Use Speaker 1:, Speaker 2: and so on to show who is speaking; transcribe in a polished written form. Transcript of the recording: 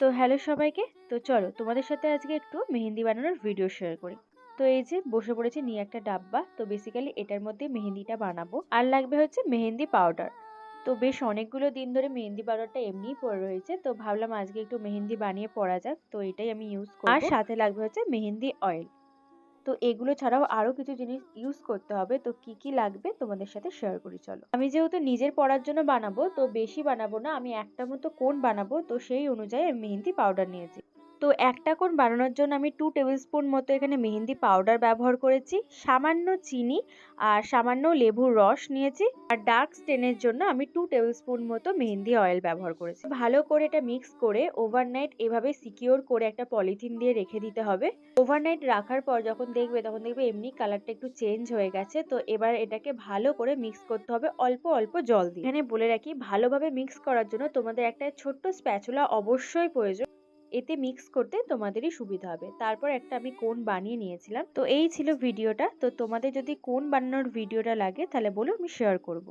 Speaker 1: তো হ্যালো সবাইকে। তো চলো তোমাদের সাথে আজকে একটু মেহেন্দি বানানোর ভিডিও শেয়ার করি। তো এই যে বসে পড়েছি নিয়ে একটা ডাব্বা। তো বেসিক্যালি এটার মধ্যে মেহেন্দিটা বানাবো, আর লাগবে হচ্ছে মেহেন্দি পাউডার। তো বেশ অনেকগুলো দিন ধরে মেহেন্দি পাউডারটা এমনিই পড়ে রয়েছে, তো ভাবলাম আজকে একটু মেহেন্দি বানিয়ে পড়া যাক, তো এটাই আমি ইউজ করব। আর সাথে লাগবে হচ্ছে মেহেন্দি অয়েল। তো এগুলো ছাড়াও আরো কিছু জিনিস ইউজ করতে হবে, তো কি কি লাগবে তোমাদের সাথে শেয়ার করি চলো। আমি যেহেতু নিজের পড়ার জন্য বানাবো, তো বেশি বানাবো না, আমি একটা মতো কোন বানাবো, তো সেই অনুযায়ী আমি মেহেন্দি পাউডার নিয়েছি। তো একটা কোন বানানোর জন্য আমি 2 টেবিল স্পুন মতো এখানে মেহেন্দি পাউডার ব্যবহার করেছি, সামান্য চিনি আর সামান্য লেবুর রস নিয়েছি, আর ডার্ক স্টেনের জন্য আমি 2 টেবিল স্পুন মতো মেহেন্দি অয়েল ব্যবহার করেছি। ভালো করে এটা মিক্স করে ওভারনাইট এভাবে সিকিউর করে একটা পলিথিন দিয়ে রেখে দিতে হবে। ওভারনাইট রাখার পর তখন দেখবে এমনি কালারটা একটু চেঞ্জ হয়ে গেছে। তো এবার এটাকে ভালো করে মিক্স করতে হবে অল্প অল্প জল দিয়ে। এখানে বলে রাখি, ভালোভাবে মিক্স করার জন্য তোমাদের একটা ছোট্ট স্প্যাচুলা অবশ্যই প্রয়োজন, এতে মিক্স করতে তোমাদেরই সুবিধা হবে। তারপর একটা আমি কোন বানিয়ে নিয়েছিলাম। তো এই ছিল ভিডিওটা। তো তোমাদের যদি কোন বানানোর ভিডিওটা লাগে তাহলে বলো, আমি শেয়ার করব।